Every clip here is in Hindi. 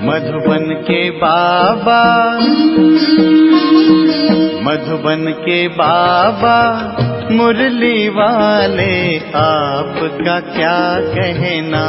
मधुबन के बाबा, मधुबन के बाबा मुरली वाले, आपका क्या कहना,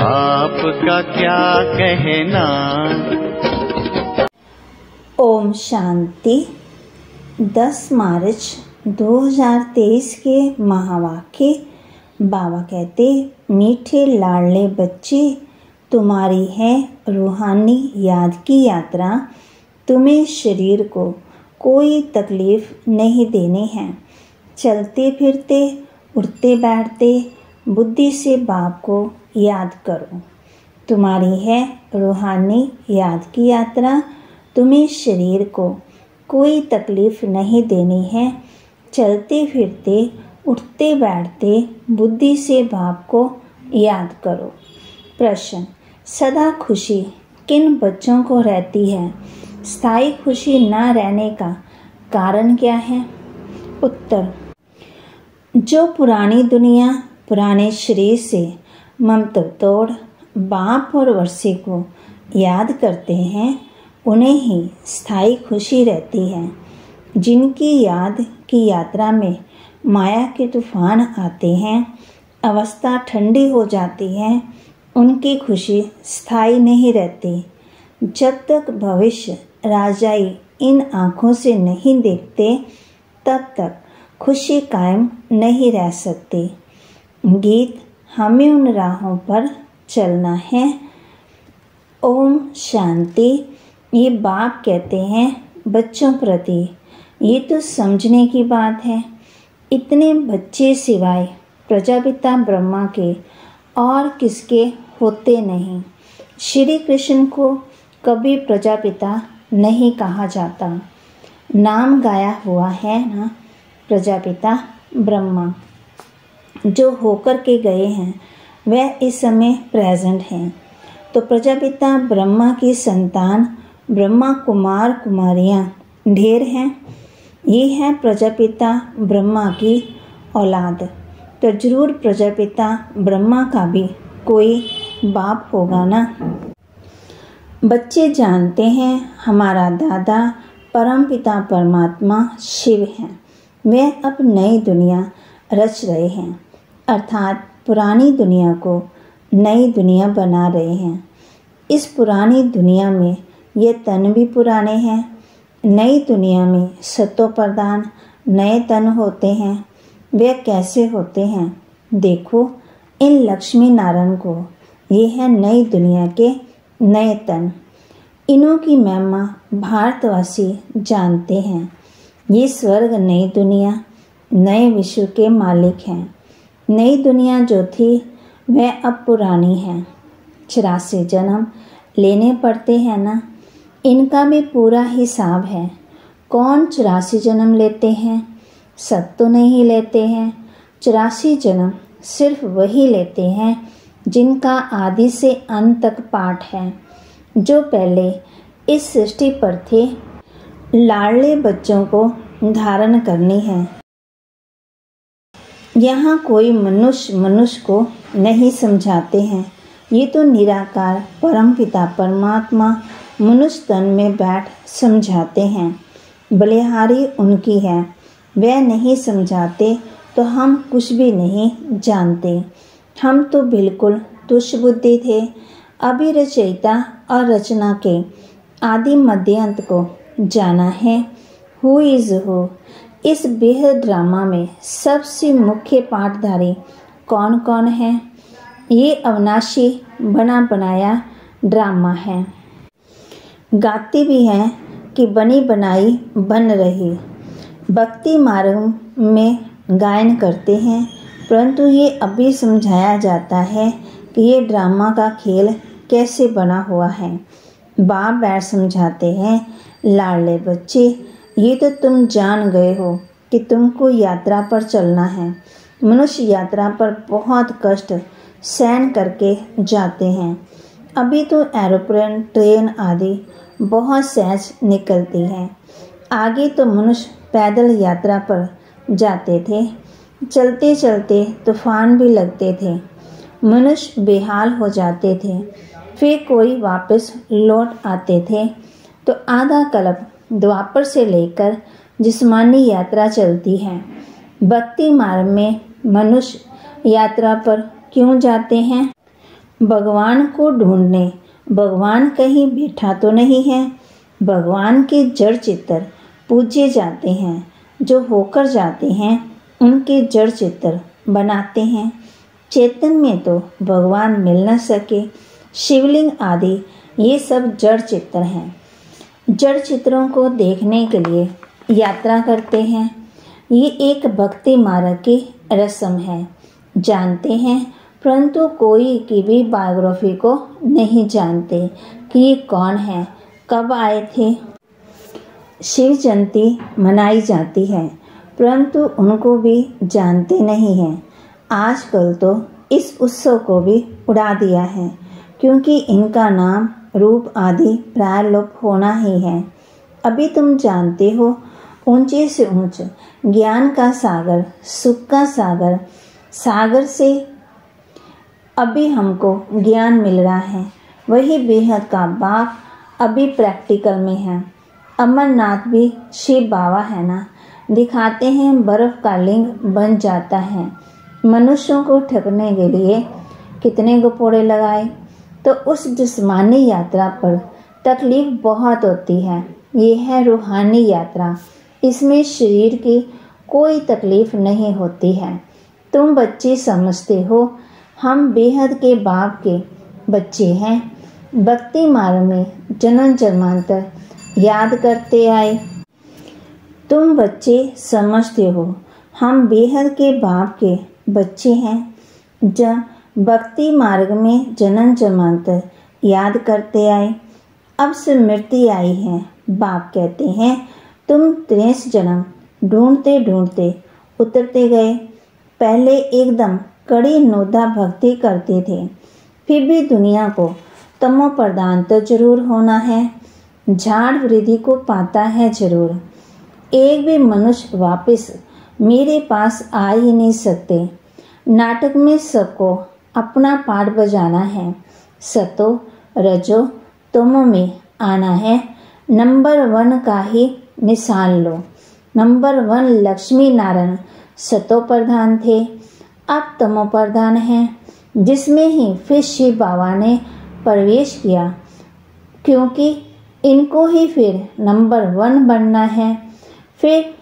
आपका क्या कहना। ओम शांति। 10 मार्च 2023 के महावाक्य। बाबा कहते, मीठे लाडले बच्चे, तुम्हारी है रूहानी याद की यात्रा। तुम्हें शरीर को कोई तकलीफ नहीं देनी है। चलते फिरते, उठते बैठते बुद्धि से बाप को याद करो। तुम्हारी है रूहानी याद की यात्रा। तुम्हें शरीर को कोई तकलीफ नहीं देनी है। चलते फिरते, उठते बैठते बुद्धि से बाप को याद करो। प्रश्न, सदा खुशी किन बच्चों को रहती है? स्थायी खुशी न रहने का कारण क्या है? उत्तर, जो पुरानी दुनिया, पुराने शरीर से ममता तोड़ बाप और वर्षे को याद करते हैं, उन्हें ही स्थायी खुशी रहती है। जिनकी याद की यात्रा में माया के तूफान आते हैं, अवस्था ठंडी हो जाती है, उनकी खुशी स्थायी नहीं रहती। जब तक भविष्य राजाई इन आँखों से नहीं देखते, तब तक खुशी कायम नहीं रह सकती। गीत, हमें उन राहों पर चलना है। ओम शांति। ये बाप कहते हैं बच्चों प्रति, ये तो समझने की बात है। इतने बच्चे सिवाय प्रजापिता ब्रह्मा के और किसके होते नहीं। श्री कृष्ण को कभी प्रजापिता नहीं कहा जाता। नाम गाया हुआ है ना, प्रजापिता ब्रह्मा जो होकर के गए हैं, वह इस समय प्रेजेंट हैं। तो प्रजापिता ब्रह्मा की संतान ब्रह्मा कुमार कुमारियाँ ढेर हैं। ये है प्रजापिता ब्रह्मा की औलाद। तो जरूर प्रजापिता ब्रह्मा का भी कोई बाप होगा ना। बच्चे जानते हैं हमारा दादा परमपिता परमात्मा शिव हैं। वे अब नई दुनिया रच रहे हैं, अर्थात पुरानी दुनिया को नई दुनिया बना रहे हैं। इस पुरानी दुनिया में ये तन भी पुराने हैं। नई दुनिया में सतो प्रधान नए तन होते हैं। वे कैसे होते हैं? देखो इन लक्ष्मी नारायण को, ये है नई दुनिया के नए तन। इन्हों की महिमा भारतवासी जानते हैं। ये स्वर्ग नई दुनिया, नए विश्व के मालिक हैं। नई दुनिया जो थी वह अब पुरानी है। 84 जन्म लेने पड़ते हैं ना, इनका भी पूरा हिसाब है। कौन 84 जन्म लेते हैं? सब तो नहीं लेते हैं। 84 जन्म सिर्फ वही लेते हैं जिनका आदि से अंत तक पाठ है, जो पहले इस सृष्टि पर थे। लाडले बच्चों को धारण करनी है। यहाँ कोई मनुष्य को नहीं समझाते हैं। ये तो निराकार परमपिता परमात्मा मनुष्य तन में बैठ समझाते हैं। बलिहारी उनकी है, वह नहीं समझाते तो हम कुछ भी नहीं जानते। हम तो बिल्कुल तुच्छ बुद्धि थे। अभी रचयिता और रचना के आदि मध्य अंत को जाना है। Who is who. इस बेहद ड्रामा में सबसे मुख्य पाठधारी कौन कौन है? ये अविनाशी बना बनाया ड्रामा है। गाते भी हैं कि बनी बनाई बन रही। भक्ति मार्ग में गायन करते हैं, परंतु ये अभी समझाया जाता है कि ये ड्रामा का खेल कैसे बना हुआ है। बाप बैठ समझाते हैं, लाडले बच्चे, ये तो तुम जान गए हो कि तुमको यात्रा पर चलना है। मनुष्य यात्रा पर बहुत कष्ट सहन करके जाते हैं। अभी तो एरोप्लेन, ट्रेन आदि बहुत सहज निकलती हैं। आगे तो मनुष्य पैदल यात्रा पर जाते थे। चलते चलते तूफान भी लगते थे। मनुष्य बेहाल हो जाते थे। फिर कोई वापस लौट आते थे। तो आधा कल्प द्वापर से लेकर जिस्मानी यात्रा चलती है। भक्ति मार्ग में मनुष्य यात्रा पर क्यों जाते हैं? भगवान को ढूंढने। भगवान कहीं बैठा तो नहीं है। भगवान के जड़ चित्र पूजे जाते हैं। जो होकर जाते हैं उनके जड़ चित्र बनाते हैं। चेतन में तो भगवान मिल न सके। शिवलिंग आदि ये सब जड़ चित्र हैं। जड़ चित्रों को देखने के लिए यात्रा करते हैं। ये एक भक्ति मार्ग की रस्म है। जानते हैं, परंतु कोई की भी बायोग्राफी को नहीं जानते कि ये कौन है, कब आए थे। शिव जयंती मनाई जाती है, परंतु उनको भी जानते नहीं हैं। आजकल तो इस उत्सव को भी उड़ा दिया है, क्योंकि इनका नाम रूप आदि प्राय लोप होना ही है। अभी तुम जानते हो, ऊंचे से ऊंच ज्ञान का सागर, सुख का सागर, सागर से अभी हमको ज्ञान मिल रहा है। वही बेहद का बाप अभी प्रैक्टिकल में है। अमरनाथ भी शिव बाबा है ना, दिखाते हैं बर्फ का लिंग बन जाता है। मनुष्यों को ठगने के लिए कितने गपोड़े लगाए। तो उस जिस्मानी यात्रा पर तकलीफ बहुत होती है। ये है रूहानी यात्रा। इसमें शरीर की कोई तकलीफ नहीं होती है। तुम बच्चे समझते हो हम बेहद के बाप के बच्चे हैं। भक्ति मार्ग में जन्म जन्मांतर याद करते आए। तुम बच्चे समझते हो हम बेहद के बाप के बच्चे हैं। जब भक्ति मार्ग में जन्म जन्मांतर याद करते आए। अब स्मृति आई है। बाप कहते हैं तुम 23 जन्म ढूंढते ढूंढते उतरते गए। पहले एकदम कड़ी नोदा भक्ति करते थे, फिर भी दुनिया को तमो प्रधान तो जरूर होना है। झाड़ वृद्धि को पाता है जरूर। एक भी मनुष्य वापस मेरे पास आ ही नहीं सकते। नाटक में सबको अपना पार्ट बजाना है। सतो रजो तमो में आना है। नंबर 1 का ही मिसाल लो। नंबर 1 लक्ष्मी नारायण सतो प्रधान थे, अब तमो प्रधान हैं, जिसमें ही फिर शिव बाबा ने प्रवेश किया, क्योंकि इनको ही फिर नंबर 1 बनना है। फिर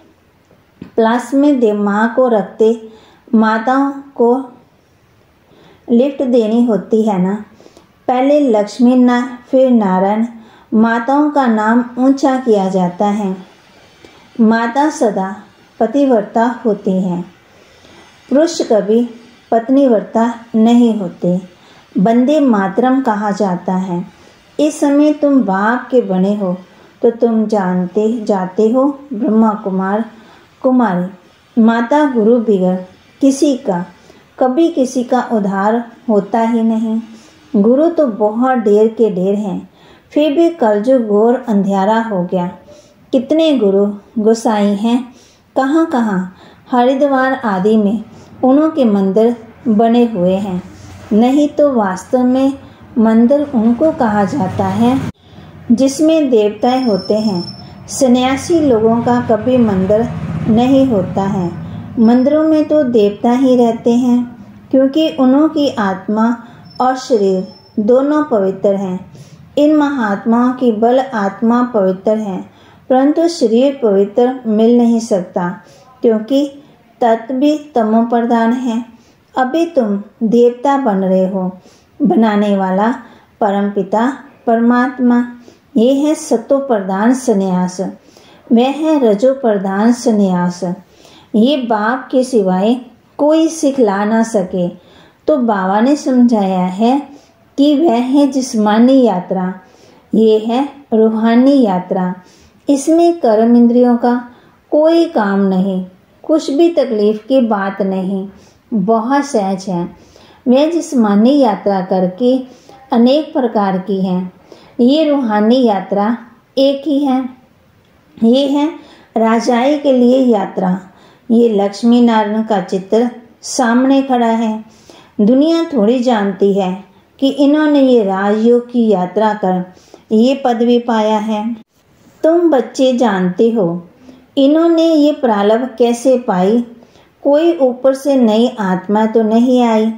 प्लस में दिमाग को रखते माताओं को लिफ्ट देनी होती है ना। पहले लक्ष्मी ना फिर नारायण। माताओं का नाम ऊंचा किया जाता है। माता सदा पतिव्रता होती हैं। पुरुष कभी पत्नीव्रता नहीं होते। बंदे मातरम कहा जाता है। इस समय तुम बाप के बने हो तो तुम जानते जाते हो ब्रह्मा कुमार कुमारी। माता गुरु बिगड़ किसी का कभी किसी का उद्धार होता ही नहीं। गुरु तो बहुत ढेर के ढेर हैं, फिर भी कलयुग घोर अंधियारा हो गया। कितने गुरु गोसाई हैं, कहाँ कहाँ हरिद्वार आदि में उन्हों के मंदिर बने हुए हैं। नहीं तो वास्तव में मंदिर उनको कहा जाता है जिसमें देवताएं होते हैं। सन्यासी लोगों का कभी मंदिर नहीं होता है। मंदिरों में तो देवता ही रहते हैं, क्योंकि उन्हों की आत्मा और शरीर दोनों पवित्र हैं। इन महात्माओं की बल आत्मा पवित्र है, परंतु शरीर पवित्र मिल नहीं सकता, क्योंकि तत्व भी तमो प्रधान है। अभी तुम देवता बन रहे हो। बनाने वाला परमपिता परमात्मा। ये है सतो प्रधान संन्यास, वह है रजो प्रधान संन्यास। ये बाप के सिवाय कोई सिखला ना सके। तो बाबा ने समझाया है कि वह है जिस्मानी यात्रा, ये है रूहानी यात्रा। इसमें कर्म इंद्रियों का कोई काम नहीं, कुछ भी तकलीफ की बात नहीं, बहुत सहज है। वह जिस्मानी यात्रा करके अनेक प्रकार की है। ये रूहानी यात्रा एक ही है। ये है राजाई के लिए यात्रा। ये लक्ष्मी नारायण का चित्र सामने खड़ा है। दुनिया थोड़ी जानती है कि इन्होंने ये राजयोग की यात्रा कर ये पदवी पाया है। तुम बच्चे जानते हो इन्होंने ये प्रारब्ध कैसे पाई। कोई ऊपर से नई आत्मा तो नहीं आई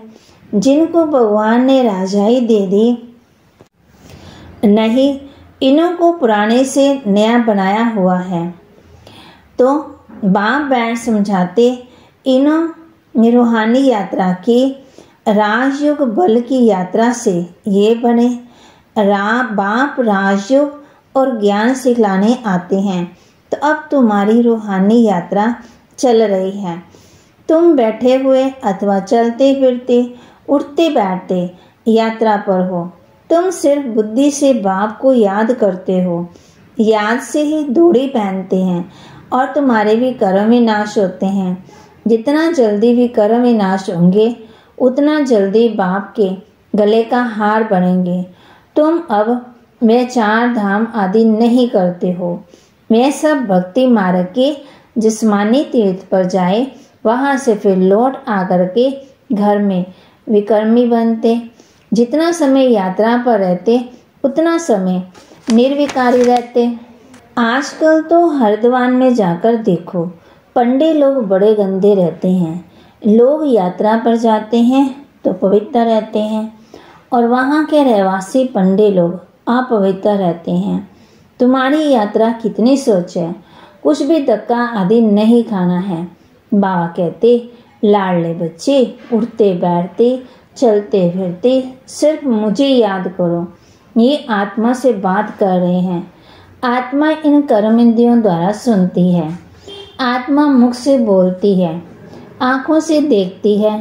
जिनको भगवान ने राजाई दे दी। नहीं, इन्हों को पुराने से नया बनाया हुआ है। तो बाप बहन समझाते इन्हों रूहानी यात्रा की राजयोग बल की यात्रा से ये बने। बाप राजयोग और ज्ञान सिखलाने आते हैं। तो अब तुम्हारी रूहानी यात्रा चल रही है। तुम बैठे हुए अथवा चलते फिरते उठते बैठते यात्रा पर हो। तुम सिर्फ बुद्धि से बाप को याद करते हो। याद से ही डोरी पहनते हैं और तुम्हारे भी कर्म विनाश होते हैं। जितना जल्दी भी कर्म विनाश होंगे उतना जल्दी बाप के गले का हार बनेंगे। तुम अब वे 4 धाम आदि नहीं करते हो। वे सब भक्ति मार्ग के जिस्मानी तीर्थ पर जाए, वहां से फिर लौट आकर के घर में विकर्मी बनते। जितना समय यात्रा पर रहते उतना समय निर्विकारी रहते। आजकल तो हरिद्वार में जाकर देखो, पंडे लोग बड़े गंदे रहते हैं। लोग यात्रा पर जाते हैं तो पवित्र रहते हैं और वहाँ के रहवासी पंडे लोग अपवित्र रहते हैं। तुम्हारी यात्रा कितनी सोच है, कुछ भी धक्का आदि नहीं खाना है। बाबा कहते लाडले बच्चे उठते बैठते चलते फिरते सिर्फ मुझे याद करो। ये आत्मा से बात कर रहे हैं। आत्मा इन कर्म इंद्रियों द्वारा सुनती है। आत्मा मुख से बोलती है, आँखों से देखती है।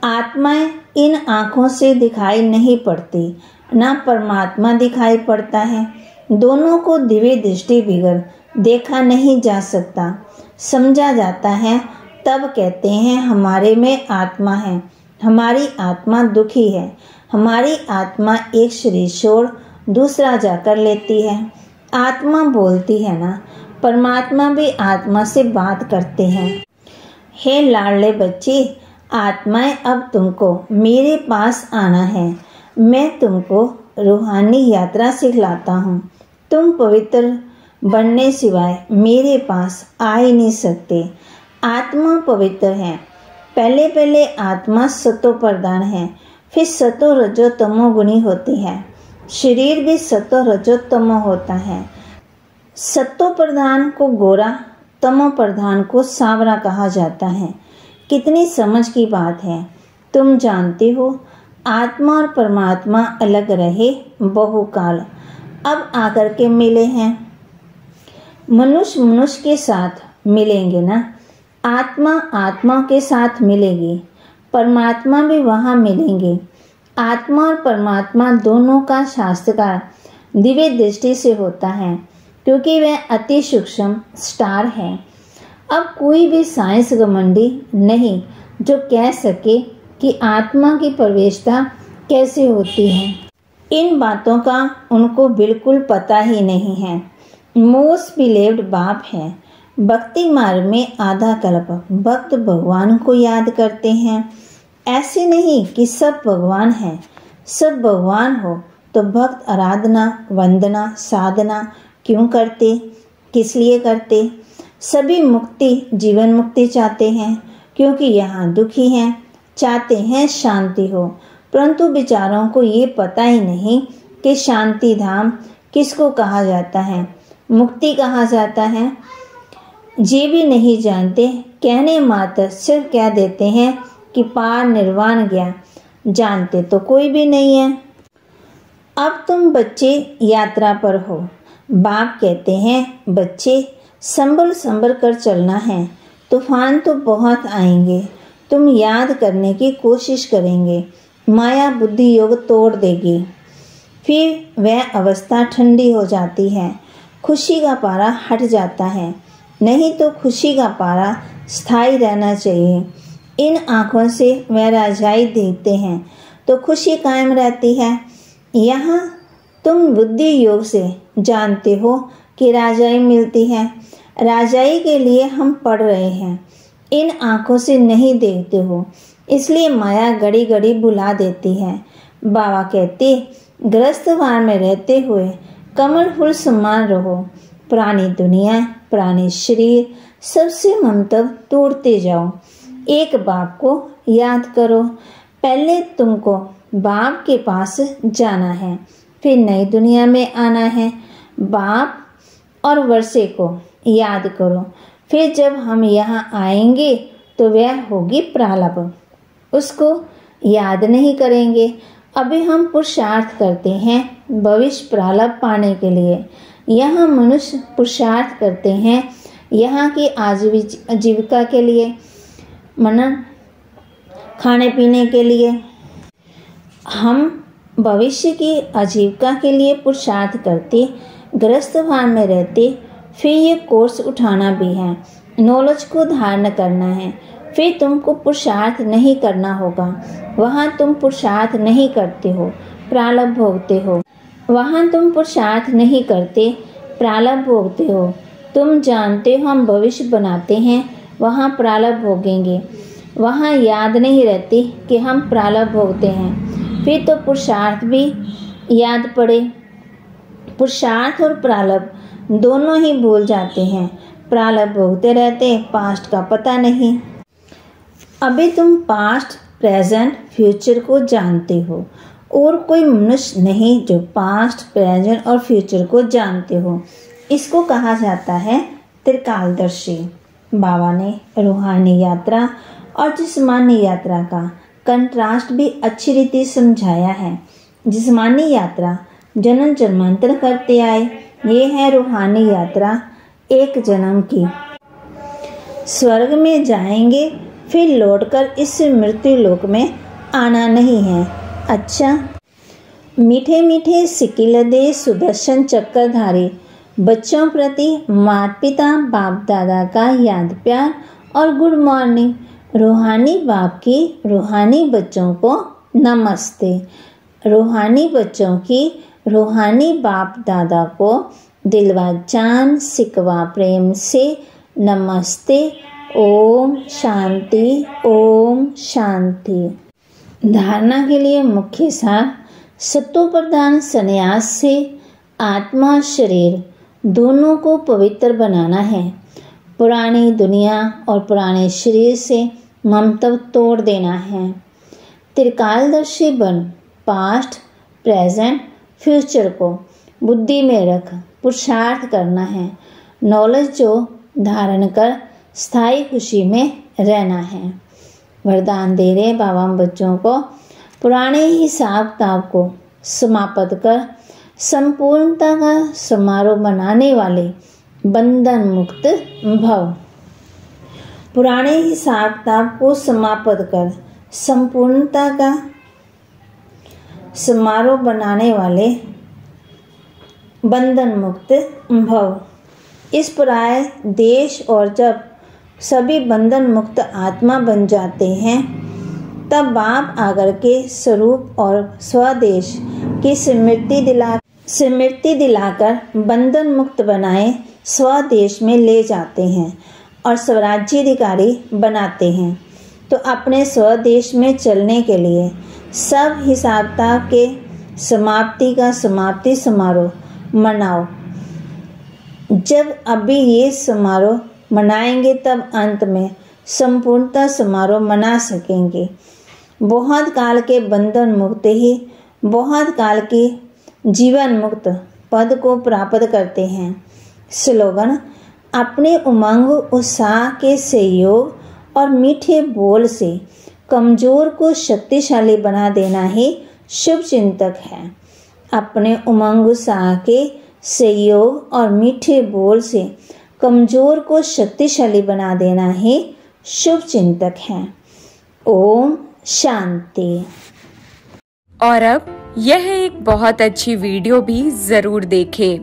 आत्माएं इन आँखों से दिखाई नहीं पड़ती, ना परमात्मा दिखाई पड़ता है। दोनों को दिव्य दृष्टि बिगर देखा नहीं जा सकता। समझा जाता है तब कहते हैं हमारे में आत्मा है, हमारी आत्मा दुखी है, हमारी आत्मा एक शरीर छोड़ दूसरा जाकर लेती है। आत्मा बोलती है ना, परमात्मा भी आत्मा से बात करते हैं। हे लाडले बच्चे, आत्माएं अब तुमको मेरे पास आना है। मैं तुमको रूहानी यात्रा सिखलाता हूँ। तुम पवित्र बनने सिवाय मेरे पास आ ही नहीं सकते। आत्मा पवित्र है। पहले पहले आत्मा सतो प्रधान है, फिर सतो रजो तमो गुणी होती है। शरीर भी सतो रजो तमो होता है। सतो प्रधान को गोरा, तमो प्रधान को सांवरा कहा जाता है। कितनी समझ की बात है। तुम जानते हो आत्मा और परमात्मा अलग रहे बहुकाल, अब आकर के मिले हैं। मनुष्य मनुष्य के साथ मिलेंगे ना, आत्मा आत्मा के साथ मिलेगी, परमात्मा भी वहाँ मिलेंगे। आत्मा और परमात्मा दोनों का शास्त्रकार दिव्य दृष्टि से होता है, क्योंकि वह अति सूक्ष्म स्टार है। अब कोई भी साइंस घमंडी नहीं जो कह सके कि आत्मा की प्रवेशता कैसे होती है। इन बातों का उनको बिल्कुल पता ही नहीं है। मोस्ट बिलीव्ड बाप है। भक्ति मार्ग में आधा कल्प भक्त भगवान को याद करते हैं। ऐसे नहीं कि सब भगवान है। सब भगवान हो तो भक्त आराधना वंदना साधना क्यों करते, किस लिए करते? सभी मुक्ति जीवन मुक्ति चाहते हैं, क्योंकि यहाँ दुखी हैं, चाहते हैं शांति हो। परंतु बेचारों को ये पता ही नहीं कि शांति धाम किसको कहा जाता है, मुक्ति कहा जाता है। ये भी नहीं जानते, कहने मात्र सिर्फ कह देते हैं कि पार निर्वाण गया, जानते तो कोई भी नहीं है। अब तुम बच्चे यात्रा पर हो। बाप कहते हैं बच्चे संभल संभल कर चलना है, तूफान तो बहुत आएंगे। तुम याद करने की कोशिश करेंगे, माया बुद्धि योग तोड़ देगी। फिर वह अवस्था ठंडी हो जाती है, खुशी का पारा हट जाता है। नहीं तो खुशी का पारा स्थायी रहना चाहिए। इन आँखों से वह राजाई देखते हैं तो खुशी कायम रहती है। यहाँ तुम बुद्धि योग से जानते हो कि राजाई मिलती है। राजाई के लिए हम पढ़ रहे हैं, इन आँखों से नहीं देखते हो, इसलिए माया घड़ी घड़ी बुला देती है। बाबा कहते गृहस्थवार में रहते हुए कमल फूल समान रहो। पुरानी दुनिया, पुराने शरीर, सबसे ममता तोड़ते जाओ। एक बाप को याद करो। पहले तुमको बाप के पास जाना है, फिर नई दुनिया में आना है। बाप और वर्षे को याद करो। फिर जब हम यहाँ आएंगे तो वह होगी प्रारब्ध, उसको याद नहीं करेंगे। अभी हम पुरुषार्थ करते हैं भविष्य प्रारब्ध पाने के लिए। यहाँ मनुष्य पुरुषार्थ करते हैं यहाँ की आजीविका के लिए, मनन खाने पीने के लिए। हम भविष्य की आजीविका के लिए पुरुषार्थ करते, गृहस्थवार में रहते। फिर ये कोर्स उठाना भी है, नॉलेज को धारण करना है। फिर तुमको पुरुषार्थ नहीं करना होगा। वहाँ तुम पुरुषार्थ नहीं करते हो, प्रारब्ध भोगते हो। वहाँ तुम पुरुषार्थ नहीं करते, प्रारब्ध भोगते हो। तुम जानते हो हम भविष्य बनाते हैं, वहाँ प्रारब्ध भोगेंगे। वहाँ याद नहीं रहती कि हम प्रारब्ध भोगते हैं। फिर तो पुरुषार्थ भी याद पड़े। पुरुषार्थ और प्रारब्ध दोनों ही भूल जाते हैं। प्रारब्ध भोगते रहते, पास्ट का पता नहीं। अभी तुम पास्ट, प्रेजेंट, फ्यूचर को जानते हो। और कोई मनुष्य नहीं जो पास्ट, प्रेजेंट और फ्यूचर को जानते हो। इसको कहा जाता है त्रिकालदर्शी। बाबा ने रूहानी यात्रा और जिस्मानी यात्रा का कंट्रास्ट भी अच्छी रीति समझाया है। जिस्मानी यात्रा जन्म जन्मांतर करते आए, ये है रूहानी यात्रा एक जन्म की। स्वर्ग में जाएंगे, फिर लौटकर इस मृत्यु लोक में आना नहीं है। अच्छा, मीठे मीठे सिकिलदे सुदर्शन चक्रधारी बच्चों प्रति माता पिता बाप दादा का याद प्यार और गुड मॉर्निंग। रूहानी बाप की रूहानी बच्चों को नमस्ते। रूहानी बच्चों की रूहानी बाप दादा को दिलवा जान सिकवा प्रेम से नमस्ते। ओम शांति, ओम शांति। धारणा के लिए मुख्य सार: सत्व प्रधान संन्यास से आत्मा शरीर दोनों को पवित्र बनाना है। पुरानी दुनिया और पुराने शरीर से ममत्व तोड़ देना है। त्रिकालदर्शी बन पास्ट, प्रेजेंट, फ्यूचर को बुद्धि में रख पुरुषार्थ करना है। नॉलेज जो धारण कर स्थायी खुशी में रहना है। वरदान दे रहे बाबा बच्चों को पुराने हिसाब किताब को समाप्त कर संपूर्णता का समारोह मनाने वाले बंधन मुक्त भव। पुराने हिसाब किताब को समाप्त कर संपूर्णता का समारोह बनाने वाले बंधन मुक्त भव। इस पराये देश और जब सभी बंधन मुक्त आत्मा बन जाते हैं, तब बाप आगर के स्वरूप और स्वदेश की स्मृति दिलाकर बंधन मुक्त बनाए स्वदेश में ले जाते हैं और स्वराज्याधिकारी बनाते हैं। तो अपने स्वदेश में चलने के लिए सब हिसाब किताब के समाप्ति का समाप्ति समारोह मनाओ। जब अभी ये समारोह मनाएंगे तब अंत में संपूर्णता समारोह मना सकेंगे। बहुत काल के बंधन मुक्त ही बहुत काल के जीवन मुक्त पद को प्राप्त करते हैं। स्लोगन: अपने उमंग उत्साह के सहयोग और मीठे बोल से कमजोर को शक्तिशाली बना देना ही शुभ चिंतक है। अपने उमंग उत्साह के सहयोग और मीठे बोल से कमजोर को शक्तिशाली बना देना ही शुभ चिंतक है। ओम शांति। और अब यह एक बहुत अच्छी वीडियो भी जरूर देखें।